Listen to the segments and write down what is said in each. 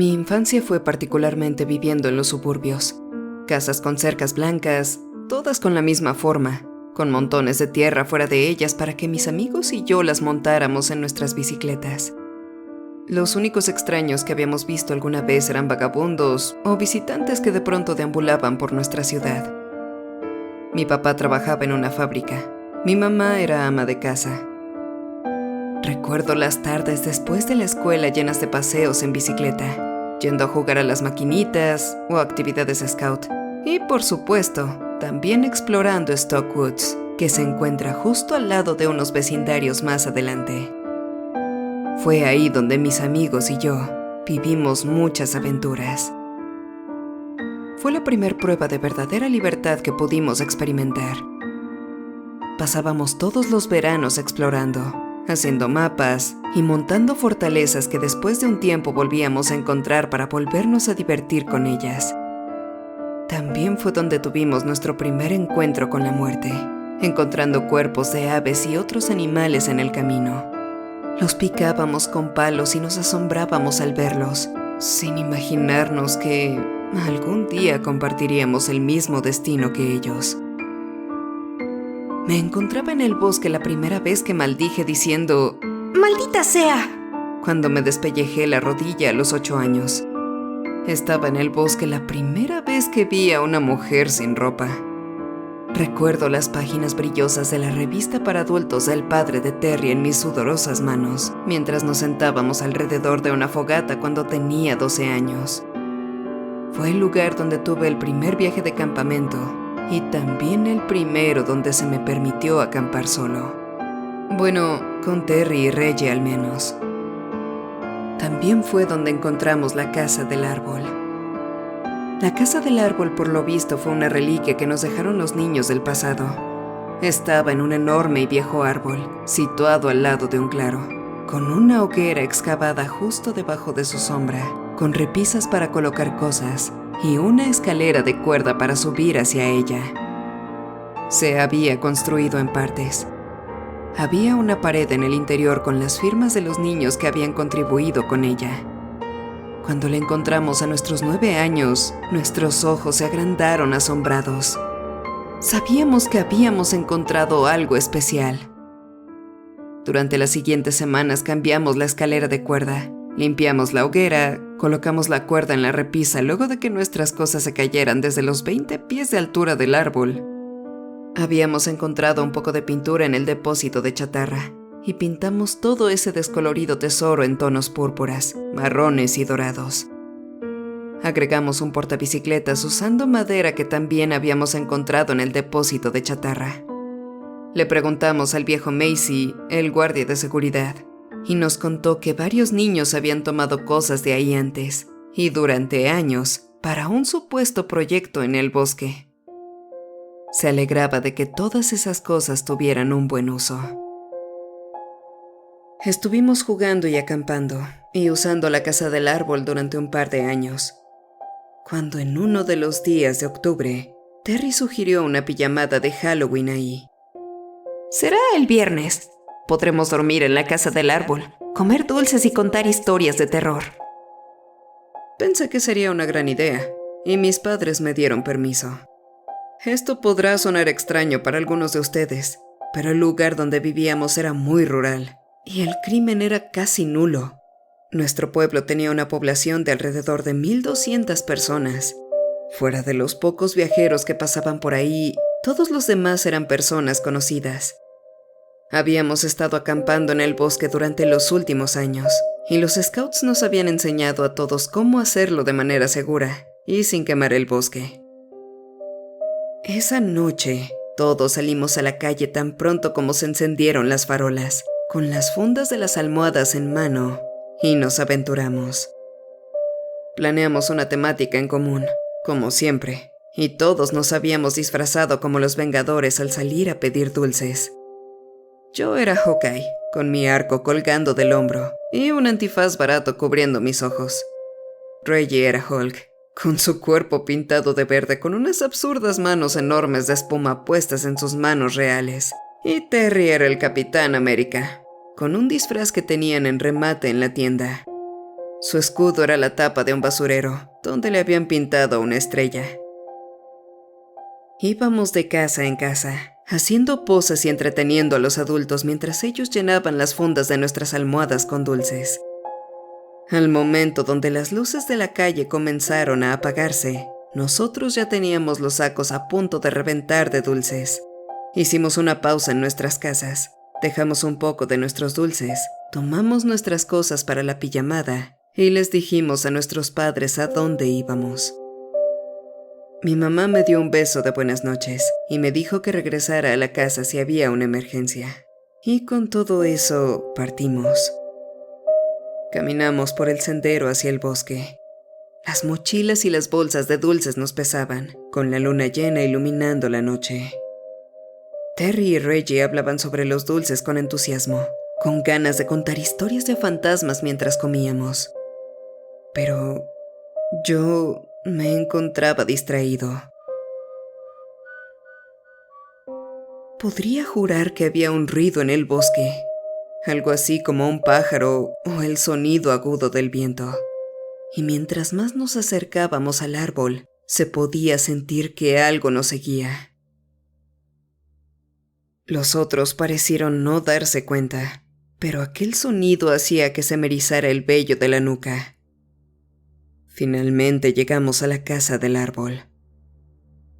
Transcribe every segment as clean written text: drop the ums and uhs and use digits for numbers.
Mi infancia fue particularmente viviendo en los suburbios. Casas con cercas blancas, todas con la misma forma, con montones de tierra fuera de ellas para que mis amigos y yo las montáramos en nuestras bicicletas. Los únicos extraños que habíamos visto alguna vez eran vagabundos o visitantes que de pronto deambulaban por nuestra ciudad. Mi papá trabajaba en una fábrica. Mi mamá era ama de casa. Recuerdo las tardes después de la escuela llenas de paseos en bicicleta, yendo a jugar a las maquinitas o actividades scout. Y por supuesto, también explorando Stockwoods, que se encuentra justo al lado de unos vecindarios más adelante. Fue ahí donde mis amigos y yo vivimos muchas aventuras. Fue la primer prueba de verdadera libertad que pudimos experimentar. Pasábamos todos los veranos explorando, haciendo mapas y montando fortalezas que después de un tiempo volvíamos a encontrar para volvernos a divertir con ellas. También fue donde tuvimos nuestro primer encuentro con la muerte, encontrando cuerpos de aves y otros animales en el camino. Los picábamos con palos y nos asombrábamos al verlos, sin imaginarnos que algún día compartiríamos el mismo destino que ellos. Me encontraba en el bosque la primera vez que maldije diciendo ¡maldita sea!, cuando me despellejé la rodilla a los 8 años. Estaba en el bosque la primera vez que vi a una mujer sin ropa. Recuerdo las páginas brillosas de la revista para adultos del padre de Terry en mis sudorosas manos, mientras nos sentábamos alrededor de una fogata cuando tenía 12 años. Fue el lugar donde tuve el primer viaje de campamento y también el primero donde se me permitió acampar solo. Bueno, con Terry y Reggie al menos. También fue donde encontramos la Casa del Árbol. La Casa del Árbol, por lo visto, fue una reliquia que nos dejaron los niños del pasado. Estaba en un enorme y viejo árbol, situado al lado de un claro, con una hoguera excavada justo debajo de su sombra, con repisas para colocar cosas y una escalera de cuerda para subir hacia ella. Se había construido en partes. Había una pared en el interior con las firmas de los niños que habían contribuido con ella. Cuando la encontramos a nuestros 9 años, nuestros ojos se agrandaron asombrados. Sabíamos que habíamos encontrado algo especial. Durante las siguientes semanas cambiamos la escalera de cuerda, limpiamos la hoguera, colocamos la cuerda en la repisa luego de que nuestras cosas se cayeran desde los 20 pies de altura del árbol. Habíamos encontrado un poco de pintura en el depósito de chatarra y pintamos todo ese descolorido tesoro en tonos púrpuras, marrones y dorados. Agregamos un portabicicletas usando madera que también habíamos encontrado en el depósito de chatarra. Le preguntamos al viejo Macy, el guardia de seguridad, y nos contó que varios niños habían tomado cosas de ahí antes, y durante años, para un supuesto proyecto en el bosque. Se alegraba de que todas esas cosas tuvieran un buen uso. Estuvimos jugando y acampando, y usando la Casa del Árbol durante un par de años, cuando en uno de los días de octubre, Terry sugirió una pijamada de Halloween ahí. «Será el viernes. Podremos dormir en la Casa del Árbol, comer dulces y contar historias de terror». Pensé que sería una gran idea, y mis padres me dieron permiso. Esto podrá sonar extraño para algunos de ustedes, pero el lugar donde vivíamos era muy rural, y el crimen era casi nulo. Nuestro pueblo tenía una población de alrededor de 1,200 personas. Fuera de los pocos viajeros que pasaban por ahí, todos los demás eran personas conocidas. Habíamos estado acampando en el bosque durante los últimos años, y los scouts nos habían enseñado a todos cómo hacerlo de manera segura y sin quemar el bosque. Esa noche, todos salimos a la calle tan pronto como se encendieron las farolas, con las fundas de las almohadas en mano, y nos aventuramos. Planeamos una temática en común, como siempre, y todos nos habíamos disfrazado como los Vengadores al salir a pedir dulces. Yo era Hawkeye, con mi arco colgando del hombro, y un antifaz barato cubriendo mis ojos. Reggie era Hulk, con su cuerpo pintado de verde con unas absurdas manos enormes de espuma puestas en sus manos reales. Y Terry era el Capitán América, con un disfraz que tenían en remate en la tienda. Su escudo era la tapa de un basurero, donde le habían pintado una estrella. Íbamos de casa en casa, haciendo poses y entreteniendo a los adultos mientras ellos llenaban las fundas de nuestras almohadas con dulces. Al momento donde las luces de la calle comenzaron a apagarse, nosotros ya teníamos los sacos a punto de reventar de dulces. Hicimos una pausa en nuestras casas, dejamos un poco de nuestros dulces, tomamos nuestras cosas para la pijamada y les dijimos a nuestros padres a dónde íbamos. Mi mamá me dio un beso de buenas noches y me dijo que regresara a la casa si había una emergencia. Y con todo eso partimos. Caminamos por el sendero hacia el bosque. Las mochilas y las bolsas de dulces nos pesaban, con la luna llena iluminando la noche. Terry y Reggie hablaban sobre los dulces con entusiasmo, con ganas de contar historias de fantasmas mientras comíamos. Pero yo me encontraba distraído. Podría jurar que había un ruido en el bosque, algo así como un pájaro o el sonido agudo del viento. Y mientras más nos acercábamos al árbol, se podía sentir que algo nos seguía. Los otros parecieron no darse cuenta, pero aquel sonido hacía que se me erizara el vello de la nuca. Finalmente llegamos a la casa del árbol.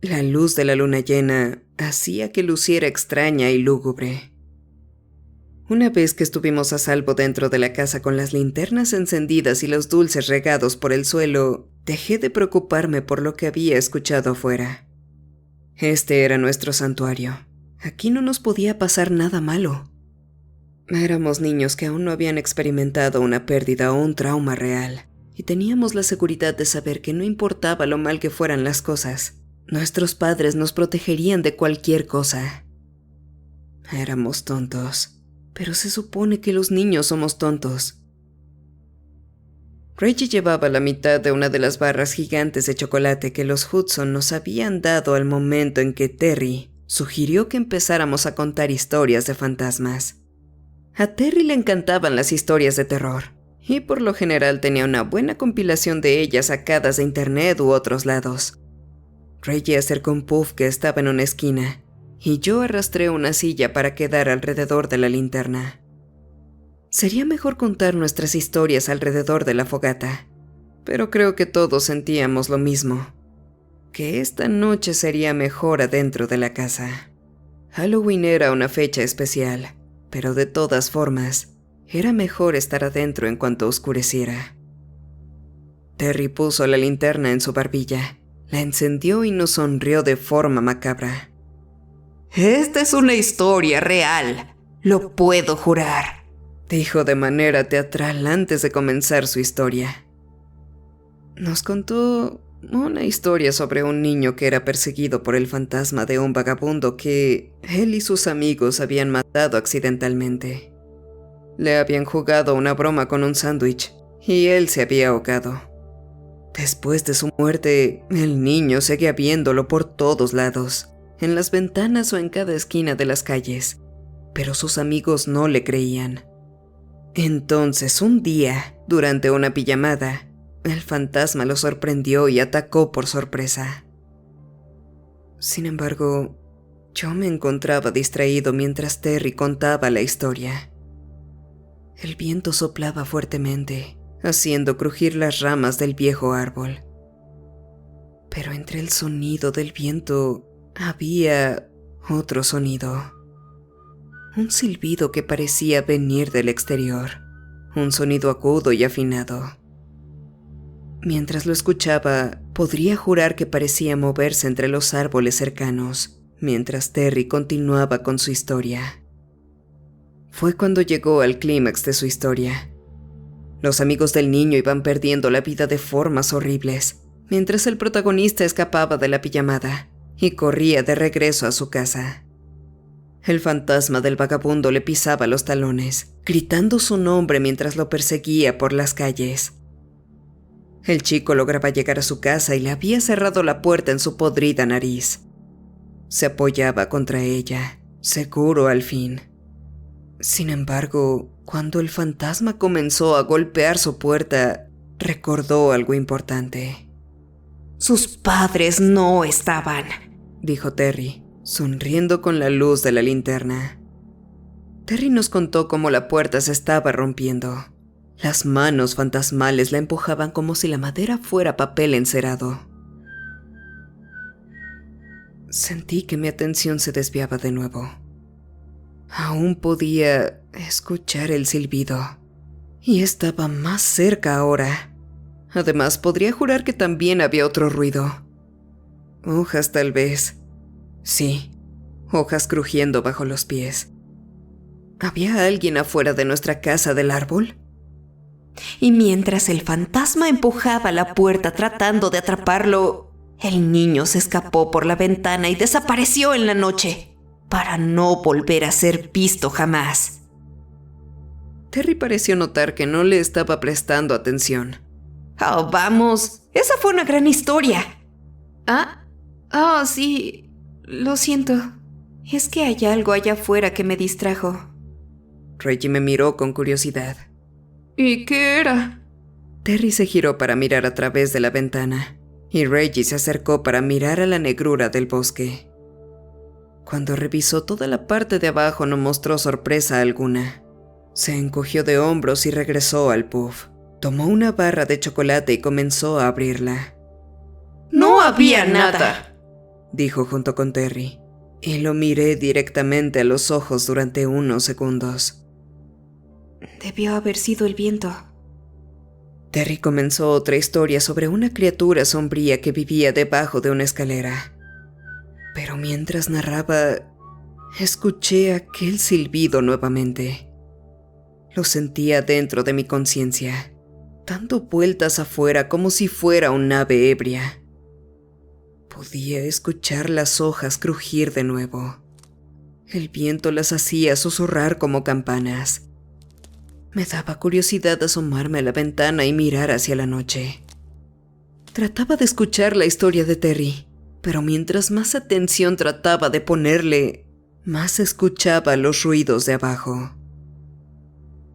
La luz de la luna llena hacía que luciera extraña y lúgubre. Una vez que estuvimos a salvo dentro de la casa con las linternas encendidas y los dulces regados por el suelo, dejé de preocuparme por lo que había escuchado afuera. Este era nuestro santuario. Aquí no nos podía pasar nada malo. Éramos niños que aún no habían experimentado una pérdida o un trauma real, y teníamos la seguridad de saber que no importaba lo mal que fueran las cosas, nuestros padres nos protegerían de cualquier cosa. Éramos tontos. Pero se supone que los niños somos tontos. Reggie llevaba la mitad de una de las barras gigantes de chocolate que los Hudson nos habían dado al momento en que Terry sugirió que empezáramos a contar historias de fantasmas. A Terry le encantaban las historias de terror, y por lo general tenía una buena compilación de ellas sacadas de internet u otros lados. Reggie acercó un puff que estaba en una esquina, y yo arrastré una silla para quedar alrededor de la linterna. Sería mejor contar nuestras historias alrededor de la fogata, pero creo que todos sentíamos lo mismo, que esta noche sería mejor adentro de la casa. Halloween era una fecha especial, pero de todas formas, era mejor estar adentro en cuanto oscureciera. Terry puso la linterna en su barbilla, la encendió y nos sonrió de forma macabra. «Esta es una historia real, lo puedo jurar», dijo de manera teatral antes de comenzar su historia. Nos contó una historia sobre un niño que era perseguido por el fantasma de un vagabundo que él y sus amigos habían matado accidentalmente. Le habían jugado una broma con un sándwich y él se había ahogado. Después de su muerte, el niño seguía viéndolo por todos lados, en las ventanas o en cada esquina de las calles, pero sus amigos no le creían. Entonces, un día, durante una pijamada, el fantasma lo sorprendió y atacó por sorpresa. Sin embargo, yo me encontraba distraído mientras Terry contaba la historia. El viento soplaba fuertemente, haciendo crujir las ramas del viejo árbol. Pero entre el sonido del viento había otro sonido. Un silbido que parecía venir del exterior, un sonido agudo y afinado. Mientras lo escuchaba, podría jurar que parecía moverse entre los árboles cercanos, mientras Terry continuaba con su historia. Fue cuando llegó al clímax de su historia. Los amigos del niño iban perdiendo la vida de formas horribles, mientras el protagonista escapaba de la pijamada y corría de regreso a su casa. El fantasma del vagabundo le pisaba los talones, gritando su nombre mientras lo perseguía por las calles. El chico lograba llegar a su casa y le había cerrado la puerta en su podrida nariz. Se apoyaba contra ella, seguro al fin. Sin embargo, cuando el fantasma comenzó a golpear su puerta, Recordó algo importante. Sus padres no estaban, dijo Terry, sonriendo con la luz de la linterna. Terry nos contó cómo la puerta se estaba rompiendo. Las manos fantasmales la empujaban como si la madera fuera papel encerado. Sentí que mi atención se desviaba de nuevo. Aún podía escuchar el silbido, y estaba más cerca ahora. Además, podría jurar que también había otro ruido. Hojas tal vez. Sí, hojas crujiendo bajo los pies. ¿Había alguien afuera de nuestra casa del árbol? Y mientras el fantasma empujaba la puerta tratando de atraparlo, el niño se escapó por la ventana y desapareció en la noche, para no volver a ser visto jamás. Terry pareció notar que no le estaba prestando atención. Oh, vamos, esa fue una gran historia. Sí, lo siento. Es que hay algo allá afuera que me distrajo. Reggie me miró con curiosidad. ¿Y qué era? Terry se giró para mirar a través de la ventana, y Reggie se acercó para mirar a la negrura del bosque. Cuando revisó toda la parte de abajo no mostró sorpresa alguna. Se encogió de hombros y regresó al puff. Tomó una barra de chocolate y comenzó a abrirla. ¡No había nada!, dijo junto con Terry, y lo miré directamente a los ojos durante unos segundos. Debió haber sido el viento. Terry comenzó otra historia sobre una criatura sombría que vivía debajo de una escalera. Pero mientras narraba, escuché aquel silbido nuevamente. Lo sentía dentro de mi conciencia, dando vueltas afuera como si fuera un ave ebria. Podía escuchar las hojas crujir de nuevo. El viento las hacía susurrar como campanas. Me daba curiosidad asomarme a la ventana y mirar hacia la noche. Trataba de escuchar la historia de Terry, pero mientras más atención trataba de ponerle, más escuchaba los ruidos de abajo.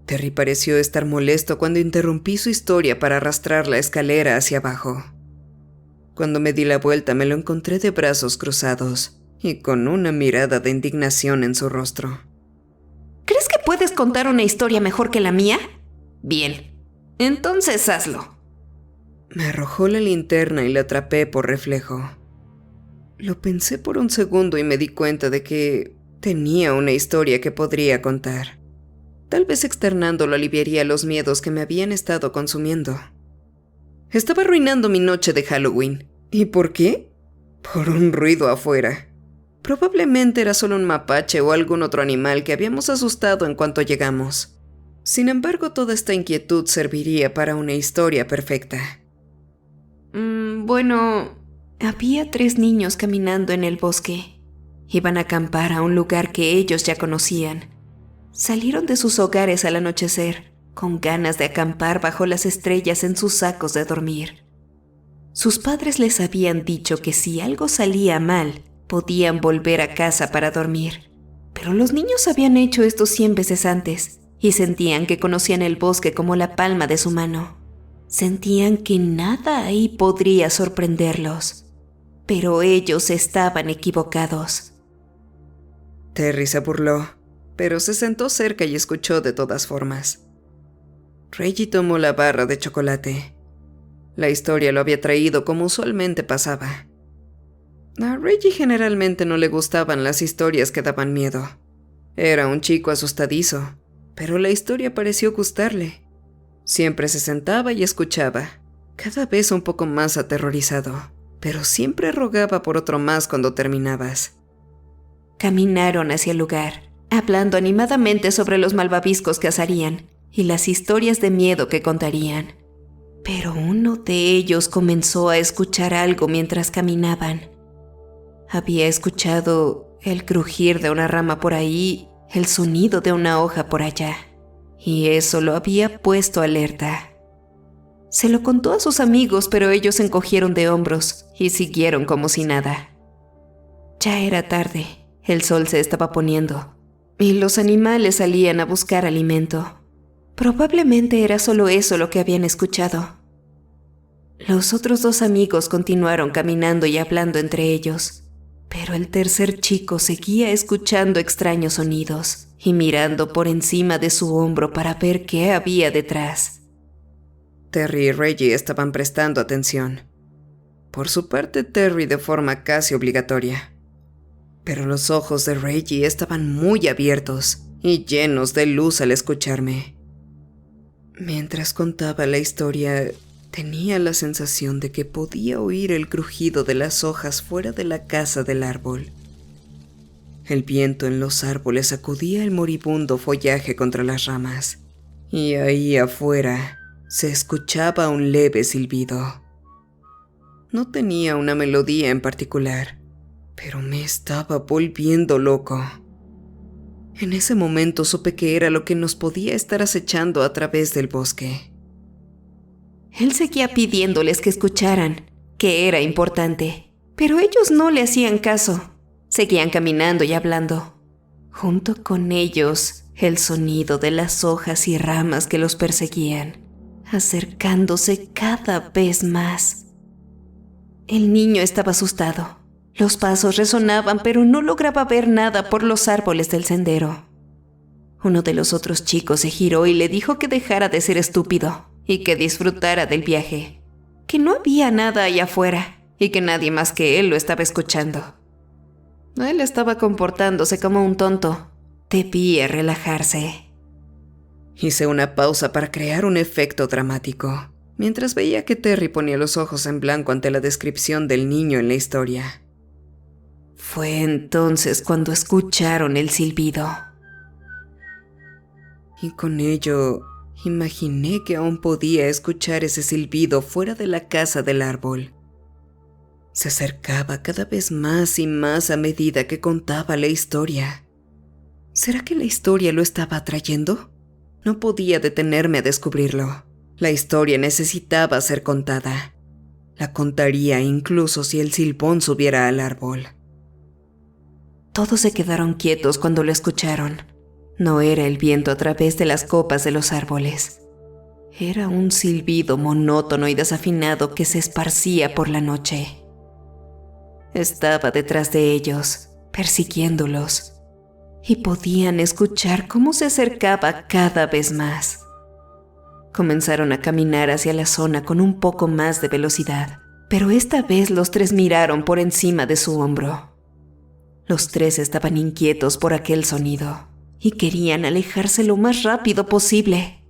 Terry pareció estar molesto cuando interrumpí su historia para arrastrar la escalera hacia abajo. Cuando me di la vuelta me lo encontré de brazos cruzados y con una mirada de indignación en su rostro. ¿Crees que puedes contar una historia mejor que la mía? Bien, entonces hazlo. Me arrojó la linterna y la atrapé por reflejo. Lo pensé por un segundo y me di cuenta de que tenía una historia que podría contar. Tal vez externándolo aliviaría los miedos que me habían estado consumiendo. Estaba arruinando mi noche de Halloween. ¿Y por qué? Por un ruido afuera. Probablemente era solo un mapache o algún otro animal que habíamos asustado en cuanto llegamos. Sin embargo, toda esta inquietud serviría para una historia perfecta. Había 3 niños caminando en el bosque. Iban a acampar a un lugar que ellos ya conocían. Salieron de sus hogares al anochecer, con ganas de acampar bajo las estrellas en sus sacos de dormir. Sus padres les habían dicho que si algo salía mal, podían volver a casa para dormir. Pero los niños habían hecho esto 100 veces antes y sentían que conocían el bosque como la palma de su mano. Sentían que nada ahí podría sorprenderlos. Pero ellos estaban equivocados. Terry se burló, pero se sentó cerca y escuchó de todas formas. Reggie tomó la barra de chocolate. La historia lo había traído como usualmente pasaba. A Reggie generalmente no le gustaban las historias que daban miedo. Era un chico asustadizo, pero la historia pareció gustarle. Siempre se sentaba y escuchaba, cada vez un poco más aterrorizado, pero siempre rogaba por otro más cuando terminabas. Caminaron hacia el lugar, hablando animadamente sobre los malvaviscos que asarían y las historias de miedo que contarían. Pero uno de ellos comenzó a escuchar algo mientras caminaban. Había escuchado el crujir de una rama por ahí, el sonido de una hoja por allá, y eso lo había puesto alerta. Se lo contó a sus amigos, pero ellos se encogieron de hombros y siguieron como si nada. Ya era tarde, el sol se estaba poniendo, y los animales salían a buscar alimento. Probablemente era solo eso lo que habían escuchado, Los otros 2 amigos continuaron caminando y hablando entre ellos, pero el tercer chico seguía escuchando extraños sonidos y mirando por encima de su hombro para ver qué había detrás. Terry y Reggie estaban prestando atención. Por su parte, Terry de forma casi obligatoria. Pero los ojos de Reggie estaban muy abiertos y llenos de luz al escucharme. Mientras contaba la historia, tenía la sensación de que podía oír el crujido de las hojas fuera de la casa del árbol. El viento en los árboles sacudía el moribundo follaje contra las ramas, y ahí afuera se escuchaba un leve silbido. No tenía una melodía en particular, pero me estaba volviendo loco. En ese momento supe que era lo que nos podía estar acechando a través del bosque. Él seguía pidiéndoles que escucharan, que era importante, pero ellos no le hacían caso. Seguían caminando y hablando. Junto con ellos, el sonido de las hojas y ramas que los perseguían, acercándose cada vez más. El niño estaba asustado. Los pasos resonaban, pero no lograba ver nada por los árboles del sendero. Uno de los otros chicos se giró y le dijo que dejara de ser estúpido y que disfrutara del viaje, que no había nada allá afuera y que nadie más que él lo estaba escuchando. Él estaba comportándose como un tonto. Debía relajarse. Hice una pausa para crear un efecto dramático, mientras veía que Terry ponía los ojos en blanco ante la descripción del niño en la historia. Fue entonces cuando escucharon el silbido. Y con ello, imaginé que aún podía escuchar ese silbido fuera de la casa del árbol. Se acercaba cada vez más y más a medida que contaba la historia. ¿Será que la historia lo estaba atrayendo? No podía detenerme a descubrirlo. La historia necesitaba ser contada. La contaría incluso si el silbón subiera al árbol. Todos se quedaron quietos cuando lo escucharon. No era el viento a través de las copas de los árboles. Era un silbido monótono y desafinado que se esparcía por la noche. Estaba detrás de ellos, persiguiéndolos, y podían escuchar cómo se acercaba cada vez más. Comenzaron a caminar hacia la zona con un poco más de velocidad, pero esta vez los 3 miraron por encima de su hombro. Los 3 estaban inquietos por aquel sonido y querían alejarse lo más rápido posible.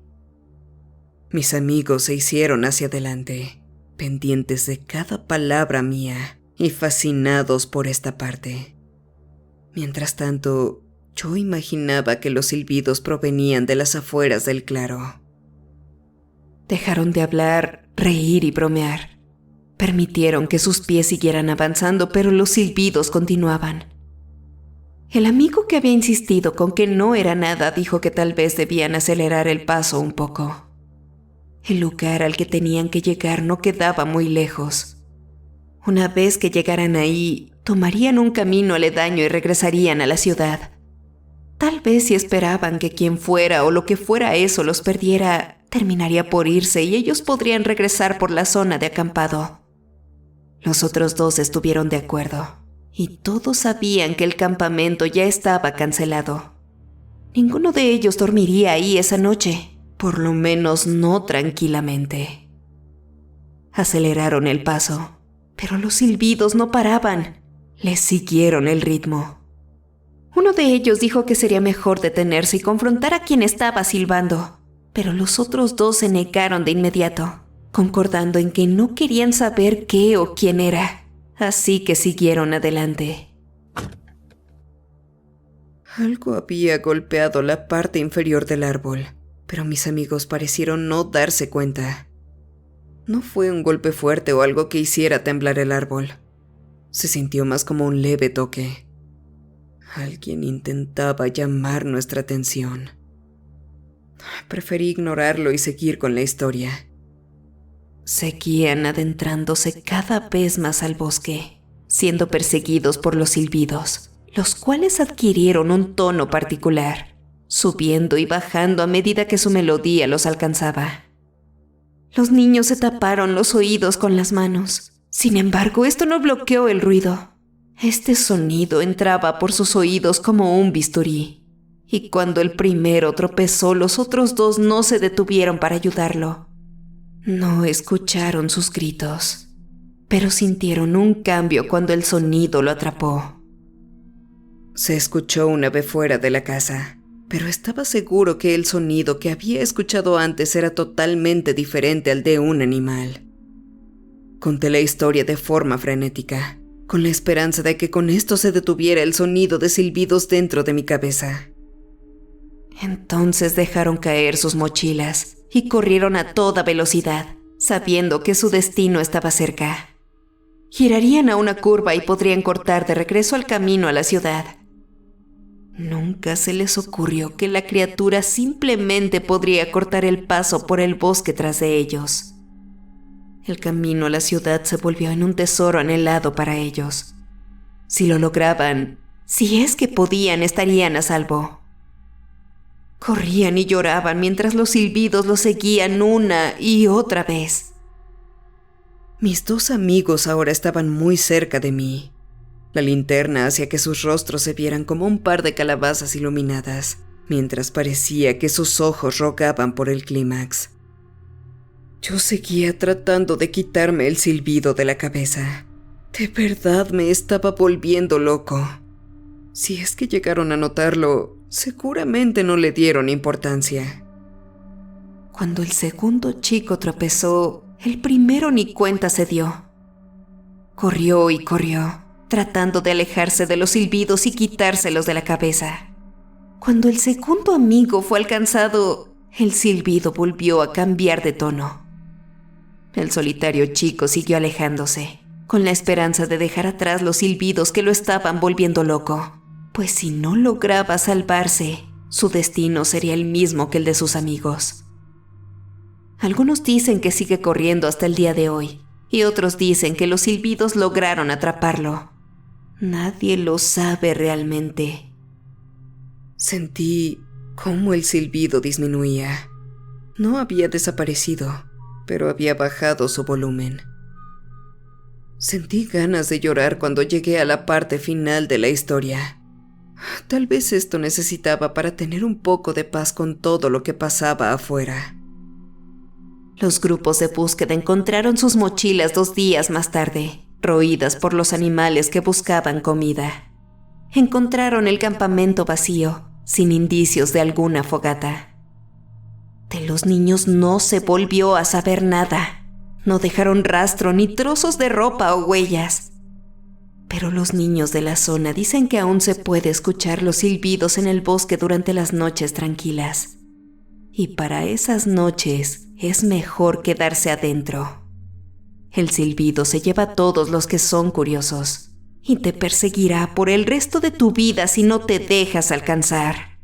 Mis amigos se hicieron hacia adelante, pendientes de cada palabra mía y fascinados por esta parte. Mientras tanto, yo imaginaba que los silbidos provenían de las afueras del claro. Dejaron de hablar, reír y bromear. Permitieron que sus pies siguieran avanzando, pero los silbidos continuaban. El amigo que había insistido con que no era nada dijo que tal vez debían acelerar el paso un poco. El lugar al que tenían que llegar no quedaba muy lejos. Una vez que llegaran ahí, tomarían un camino aledaño y regresarían a la ciudad. Tal vez si esperaban que quien fuera o lo que fuera eso los perdiera, terminaría por irse y ellos podrían regresar por la zona de acampado. Los otros 2 estuvieron de acuerdo, y todos sabían que el campamento ya estaba cancelado. Ninguno de ellos dormiría ahí esa noche, por lo menos no tranquilamente. Aceleraron el paso, pero los silbidos no paraban. Les siguieron el ritmo. Uno de ellos dijo que sería mejor detenerse y confrontar a quien estaba silbando, pero los otros 2 se negaron de inmediato, concordando en que no querían saber qué o quién era. Así que siguieron adelante. Algo había golpeado la parte inferior del árbol, pero mis amigos parecieron no darse cuenta. No fue un golpe fuerte o algo que hiciera temblar el árbol. Se sintió más como un leve toque. Alguien intentaba llamar nuestra atención. Preferí ignorarlo y seguir con la historia. Seguían adentrándose cada vez más al bosque, siendo perseguidos por los silbidos, los cuales adquirieron un tono particular, subiendo y bajando a medida que su melodía los alcanzaba. Los niños se taparon los oídos con las manos. Sin embargo, esto no bloqueó el ruido. Este sonido entraba por sus oídos como un bisturí. Y cuando el primero tropezó, los otros dos no se detuvieron para ayudarlo. No escucharon sus gritos, pero sintieron un cambio cuando el sonido lo atrapó. Se escuchó un ave fuera de la casa, pero estaba seguro que el sonido que había escuchado antes era totalmente diferente al de un animal. Conté la historia de forma frenética, con la esperanza de que con esto se detuviera el sonido de silbidos dentro de mi cabeza. Entonces dejaron caer sus mochilas y corrieron a toda velocidad, sabiendo que su destino estaba cerca. Girarían a una curva y podrían cortar de regreso al camino a la ciudad. Nunca se les ocurrió que la criatura simplemente podría cortar el paso por el bosque tras de ellos. El camino a la ciudad se volvió en un tesoro anhelado para ellos. Si lo lograban, si es que podían, estarían a salvo. Corrían y lloraban mientras los silbidos los seguían una y otra vez. Mis dos amigos ahora estaban muy cerca de mí. La linterna hacía que sus rostros se vieran como un par de calabazas iluminadas, mientras parecía que sus ojos rogaban por el clímax. Yo seguía tratando de quitarme el silbido de la cabeza. De verdad me estaba volviendo loco. Si es que llegaron a notarlo, seguramente no le dieron importancia. Cuando el segundo chico tropezó, el primero ni cuenta se dio. Corrió y corrió, tratando de alejarse de los silbidos y quitárselos de la cabeza. Cuando el segundo amigo fue alcanzado, el silbido volvió a cambiar de tono. El solitario chico siguió alejándose, con la esperanza de dejar atrás los silbidos que lo estaban volviendo loco. Pues si no lograba salvarse, su destino sería el mismo que el de sus amigos. Algunos dicen que sigue corriendo hasta el día de hoy, y otros dicen que los silbidos lograron atraparlo. Nadie lo sabe realmente. Sentí cómo el silbido disminuía. No había desaparecido, pero había bajado su volumen. Sentí ganas de llorar cuando llegué a la parte final de la historia. Tal vez esto necesitaba para tener un poco de paz con todo lo que pasaba afuera. Los grupos de búsqueda encontraron sus mochilas 2 días más tarde, roídas por los animales que buscaban comida. Encontraron el campamento vacío, sin indicios de alguna fogata. De los niños no se volvió a saber nada. No dejaron rastro ni trozos de ropa o huellas. Pero los niños de la zona dicen que aún se puede escuchar los silbidos en el bosque durante las noches tranquilas. Y para esas noches es mejor quedarse adentro. El silbido se lleva a todos los que son curiosos y te perseguirá por el resto de tu vida si no te dejas alcanzar.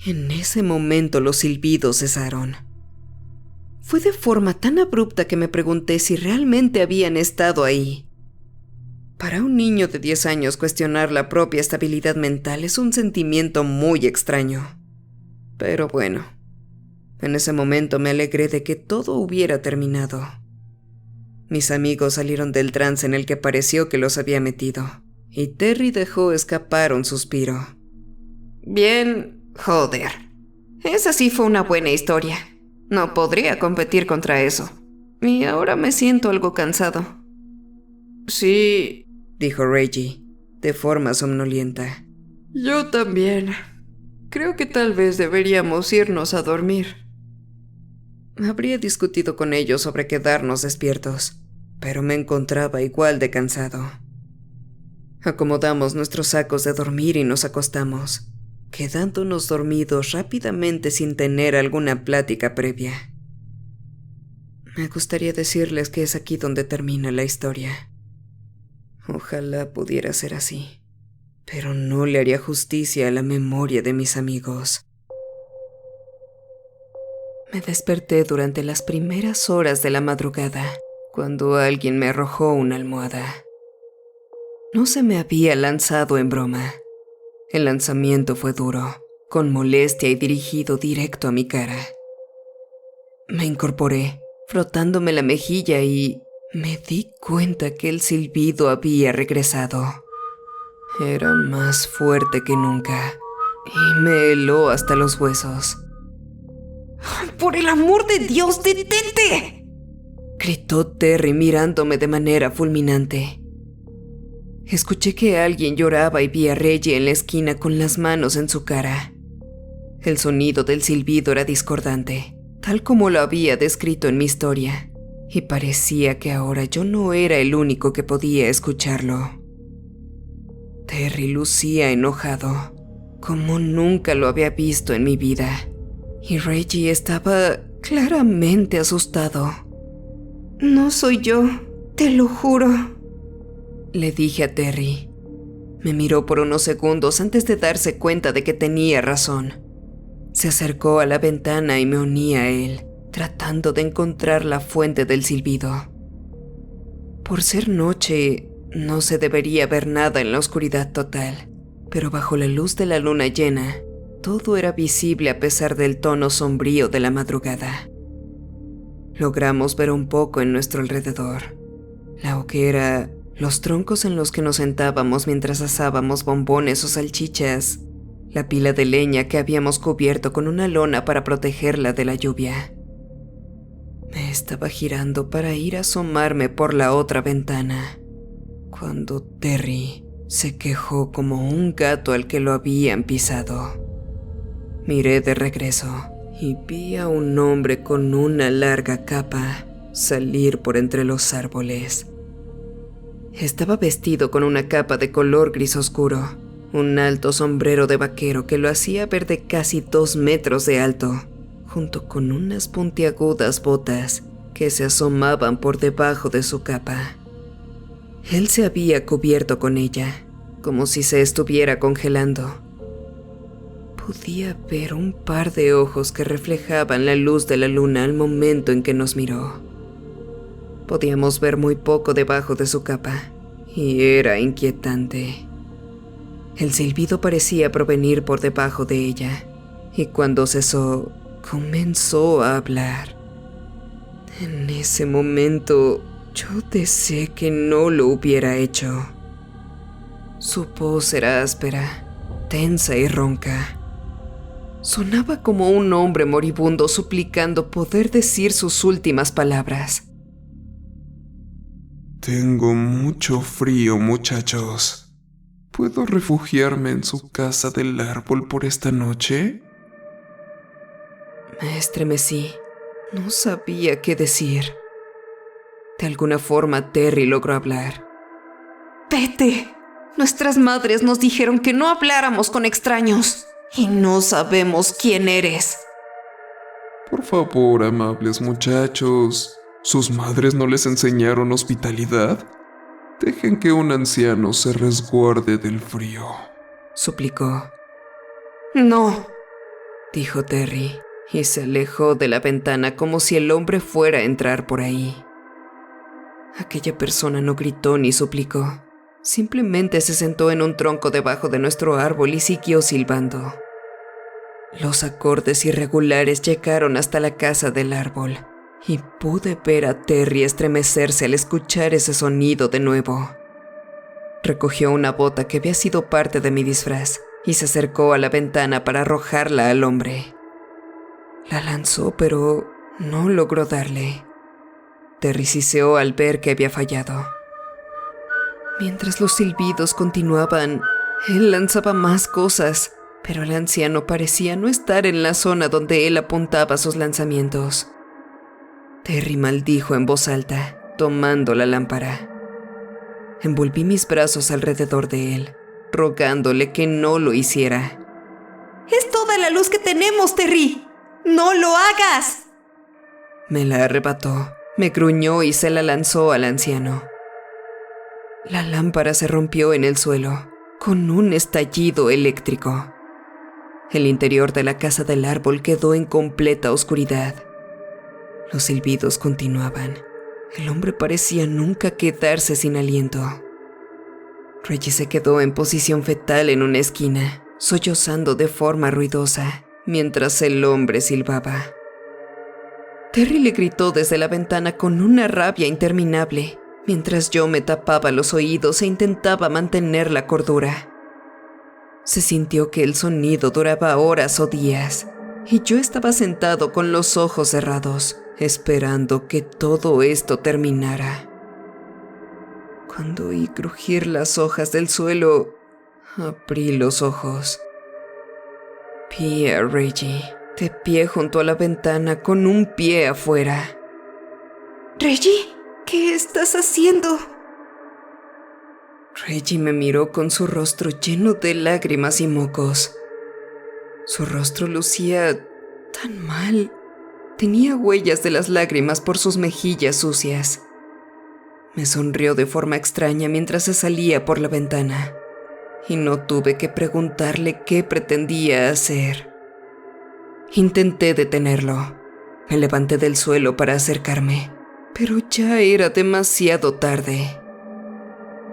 En ese momento los silbidos cesaron. Fue de forma tan abrupta que me pregunté si realmente habían estado ahí. Para un niño de 10 años cuestionar la propia estabilidad mental es un sentimiento muy extraño. Pero bueno, en ese momento me alegré de que todo hubiera terminado. Mis amigos salieron del trance en el que pareció que los había metido, y Terry dejó escapar un suspiro. Bien, joder. Esa sí fue una buena historia. No podría competir contra eso. Y ahora me siento algo cansado. Sí, dijo Reggie, de forma somnolienta. Yo también. Creo que tal vez deberíamos irnos a dormir. Habría discutido con ellos sobre quedarnos despiertos, pero me encontraba igual de cansado. Acomodamos nuestros sacos de dormir y nos acostamos, quedándonos dormidos rápidamente sin tener alguna plática previa. Me gustaría decirles que es aquí donde termina la historia. Ojalá pudiera ser así, pero no le haría justicia a la memoria de mis amigos. Me desperté durante las primeras horas de la madrugada, cuando alguien me arrojó una almohada. No se me había lanzado en broma. El lanzamiento fue duro, con molestia y dirigido directo a mi cara. Me incorporé, frotándome la mejilla y me di cuenta que el silbido había regresado. Era más fuerte que nunca y me heló hasta los huesos. ¡Por el amor de Dios, detente!, gritó Terry mirándome de manera fulminante. Escuché que alguien lloraba y vi a Reggie en la esquina con las manos en su cara. El sonido del silbido era discordante, tal como lo había descrito en mi historia, y parecía que ahora yo no era el único que podía escucharlo. Terry lucía enojado, como nunca lo había visto en mi vida, y Reggie estaba claramente asustado. No soy yo, te lo juro, le dije a Terry. Me miró por unos segundos antes de darse cuenta de que tenía razón. Se acercó a la ventana y me uní a él, tratando de encontrar la fuente del silbido. Por ser noche, no se debería ver nada en la oscuridad total, pero bajo la luz de la luna llena, todo era visible a pesar del tono sombrío de la madrugada. Logramos ver un poco en nuestro alrededor. La hoguera, los troncos en los que nos sentábamos mientras asábamos bombones o salchichas, la pila de leña que habíamos cubierto con una lona para protegerla de la lluvia. Me estaba girando para ir a asomarme por la otra ventana, cuando Terry se quejó como un gato al que lo habían pisado. Miré de regreso y vi a un hombre con una larga capa salir por entre los árboles. Estaba vestido con una capa de color gris oscuro, un alto sombrero de vaquero que lo hacía ver de casi 2 metros de alto, junto con unas puntiagudas botas que se asomaban por debajo de su capa. Él se había cubierto con ella, como si se estuviera congelando. Podía ver un par de ojos que reflejaban la luz de la luna al momento en que nos miró. Podíamos ver muy poco debajo de su capa, y era inquietante. El silbido parecía provenir por debajo de ella, y cuando cesó, comenzó a hablar. En ese momento, yo deseé que no lo hubiera hecho. Su voz era áspera, tensa y ronca. Sonaba como un hombre moribundo suplicando poder decir sus últimas palabras. Tengo mucho frío, muchachos. ¿Puedo refugiarme en su casa del árbol por esta noche? Me estremecí. No sabía qué decir. De alguna forma, Terry logró hablar. vete. Nuestras madres nos dijeron que no habláramos con extraños y no sabemos quién eres. Por favor, amables muchachos. ¿Sus madres no les enseñaron hospitalidad? Dejen que un anciano se resguarde del frío, suplicó. No, dijo Terry, y se alejó de la ventana como si el hombre fuera a entrar por ahí. Aquella persona no gritó ni suplicó. Simplemente se sentó en un tronco debajo de nuestro árbol y siguió silbando. Los acordes irregulares llegaron hasta la casa del árbol, y pude ver a Terry estremecerse al escuchar ese sonido de nuevo. Recogió una bota que había sido parte de mi disfraz y se acercó a la ventana para arrojarla al hombre. La lanzó, pero no logró darle. Terry siseó al ver que había fallado. Mientras los silbidos continuaban, él lanzaba más cosas, pero el anciano parecía no estar en la zona donde él apuntaba sus lanzamientos. Terry maldijo en voz alta, tomando la lámpara. Envolví mis brazos alrededor de él, rogándole que no lo hiciera. ¡Es toda la luz que tenemos, Terry! ¡No lo hagas! Me la arrebató, me gruñó y se la lanzó al anciano. La lámpara se rompió en el suelo, con un estallido eléctrico. El interior de la casa del árbol quedó en completa oscuridad. Los silbidos continuaban. El hombre parecía nunca quedarse sin aliento. Reggie se quedó en posición fetal en una esquina, sollozando de forma ruidosa, mientras el hombre silbaba. Terry le gritó desde la ventana con una rabia interminable, mientras yo me tapaba los oídos e intentaba mantener la cordura. Se sintió que el sonido duraba horas o días, y yo estaba sentado con los ojos cerrados, esperando que todo esto terminara. Cuando oí crujir las hojas del suelo, abrí los ojos. Vi a Reggie, de pie junto a la ventana con un pie afuera. Reggie, ¿qué estás haciendo? Reggie me miró con su rostro lleno de lágrimas y mocos. Su rostro lucía tan mal. Tenía huellas de las lágrimas por sus mejillas sucias. Me sonrió de forma extraña mientras se salía por la ventana, y no tuve que preguntarle qué pretendía hacer. Intenté detenerlo. Me levanté del suelo para acercarme, pero ya era demasiado tarde.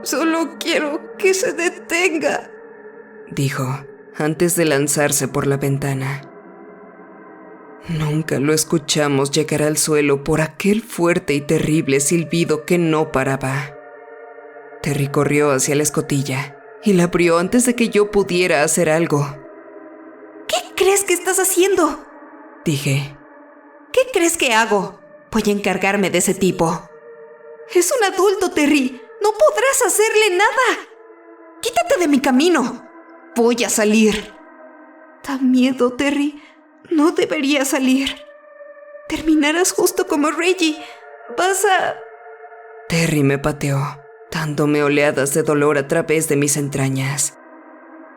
Solo quiero que se detenga, dijo, antes de lanzarse por la ventana. Nunca lo escuchamos llegar al suelo por aquel fuerte y terrible silbido que no paraba. Terry corrió hacia la escotilla y la abrió antes de que yo pudiera hacer algo. ¿Qué crees que estás haciendo?, dije. ¿Qué crees que hago? Voy a encargarme de ese tipo. Es un adulto, Terry. No podrás hacerle nada. Quítate de mi camino. Voy a salir. Da miedo, Terry. No deberías salir. Terminarás justo como Reggie. Vas a... Terry me pateó, dándome oleadas de dolor a través de mis entrañas.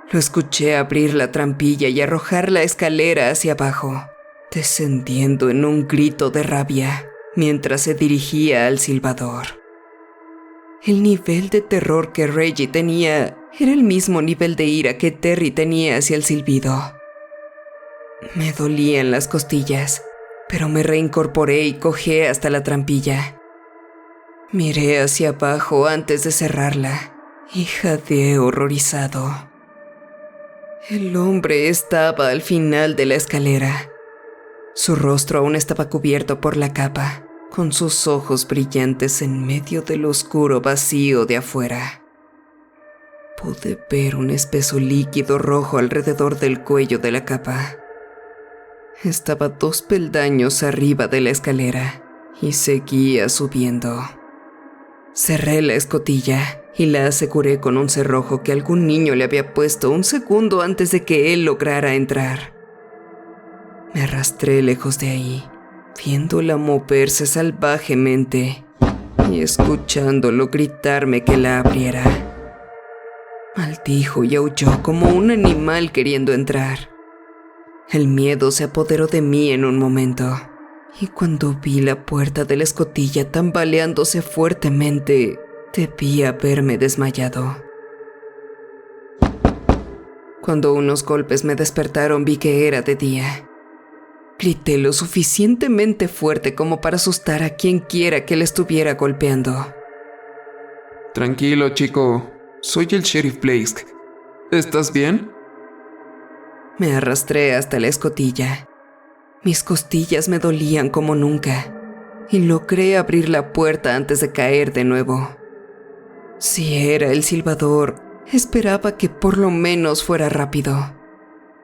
Lo escuché abrir la trampilla y arrojar la escalera hacia abajo, descendiendo en un grito de rabia mientras se dirigía al silbador. El nivel de terror que Reggie tenía era el mismo nivel de ira que Terry tenía hacia el silbido. Me dolían las costillas, pero me reincorporé y cojé hasta la trampilla. Miré hacia abajo antes de cerrarla y jadeé horrorizado. El hombre estaba al final de la escalera. Su rostro aún estaba cubierto por la capa, con sus ojos brillantes en medio del oscuro vacío de afuera. Pude ver un espeso líquido rojo alrededor del cuello de la capa. Estaba 2 peldaños arriba de la escalera y seguía subiendo. Cerré la escotilla y la aseguré con un cerrojo que algún niño le había puesto un segundo antes de que él lograra entrar. Me arrastré lejos de ahí, viéndola moverse salvajemente y escuchándolo gritarme que la abriera. Maldijo y aulló como un animal queriendo entrar. El miedo se apoderó de mí en un momento, y cuando vi la puerta de la escotilla tambaleándose fuertemente, debí haberme desmayado. Cuando unos golpes me despertaron, vi que era de día. Grité lo suficientemente fuerte como para asustar a quien quiera que le estuviera golpeando. Tranquilo, chico. Soy el Sheriff Blaze. ¿Estás bien? Me arrastré hasta la escotilla. Mis costillas me dolían como nunca, y logré abrir la puerta antes de caer de nuevo. Si era el silbador, esperaba que por lo menos fuera rápido.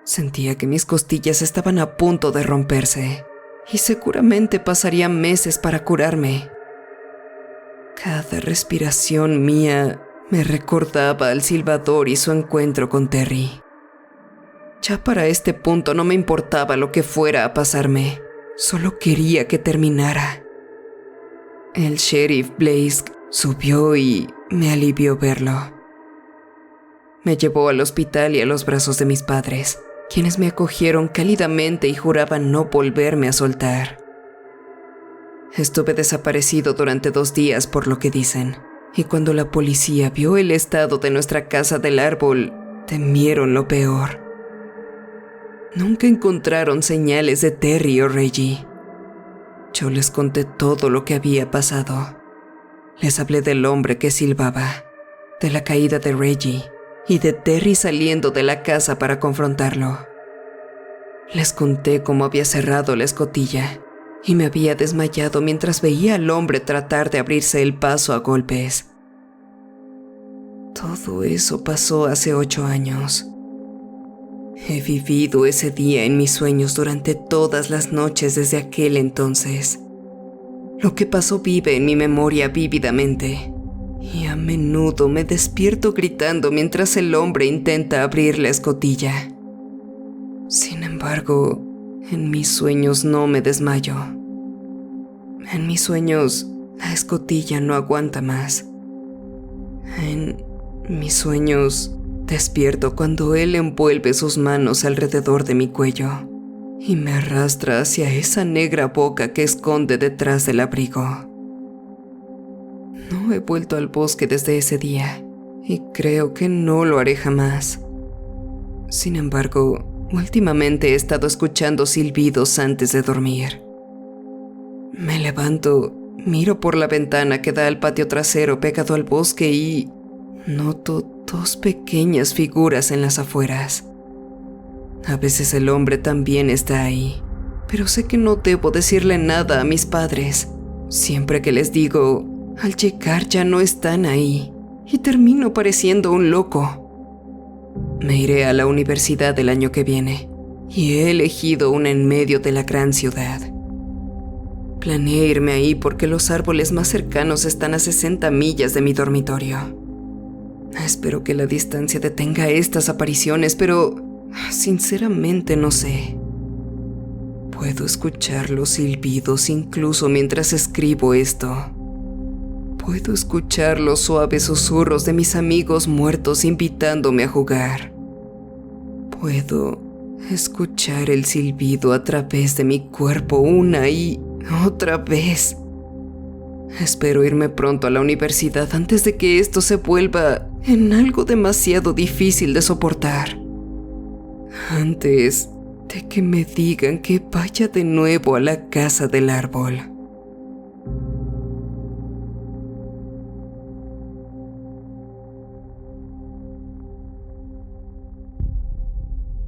Sentía que mis costillas estaban a punto de romperse, y seguramente pasarían meses para curarme. Cada respiración mía me recordaba al silbador y su encuentro con Terry. Ya para este punto no me importaba lo que fuera a pasarme, solo quería que terminara. El Sheriff Blaze subió y me alivió verlo. Me llevó al hospital y a los brazos de mis padres, quienes me acogieron cálidamente y juraban no volverme a soltar. Estuve desaparecido durante 2 días por lo que dicen, y cuando la policía vio el estado de nuestra casa del árbol, temieron lo peor. Nunca encontraron señales de Terry o Reggie. Yo les conté todo lo que había pasado. Les hablé del hombre que silbaba, de la caída de Reggie y de Terry saliendo de la casa para confrontarlo. Les conté cómo había cerrado la escotilla y me había desmayado mientras veía al hombre tratar de abrirse el paso a golpes. Todo eso pasó hace 8 años. He vivido ese día en mis sueños durante todas las noches desde aquel entonces. Lo que pasó vive en mi memoria vívidamente, y a menudo me despierto gritando mientras el hombre intenta abrir la escotilla. Sin embargo, en mis sueños no me desmayo. En mis sueños, la escotilla no aguanta más. En mis sueños, despierto cuando él envuelve sus manos alrededor de mi cuello y me arrastra hacia esa negra boca que esconde detrás del abrigo. No he vuelto al bosque desde ese día y creo que no lo haré jamás. Sin embargo, últimamente he estado escuchando silbidos antes de dormir. Me levanto, miro por la ventana que da al patio trasero pegado al bosque y noto 2 pequeñas figuras en las afueras. A veces el hombre también está ahí, pero sé que no debo decirle nada a mis padres. Siempre que les digo, al llegar ya no están ahí, y termino pareciendo un loco. Me iré a la universidad el año que viene, y he elegido una en medio de la gran ciudad. Planeé irme ahí porque los árboles más cercanos están a 60 millas de mi dormitorio. Espero que la distancia detenga estas apariciones, pero sinceramente no sé. Puedo escuchar los silbidos incluso mientras escribo esto. Puedo escuchar los suaves susurros de mis amigos muertos invitándome a jugar. Puedo escuchar el silbido a través de mi cuerpo una y otra vez. Espero irme pronto a la universidad antes de que esto se vuelva en algo demasiado difícil de soportar. Antes de que me digan que vaya de nuevo a la casa del árbol.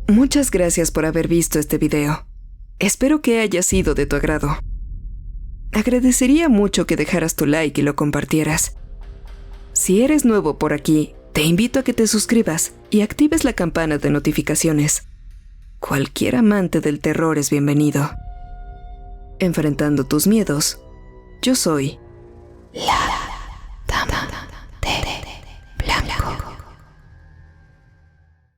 Muchas gracias por haber visto este video. Espero que haya sido de tu agrado. Agradecería mucho que dejaras tu like y lo compartieras. Si eres nuevo por aquí, te invito a que te suscribas y actives la campana de notificaciones. Cualquier amante del terror es bienvenido. Enfrentando tus miedos, yo soy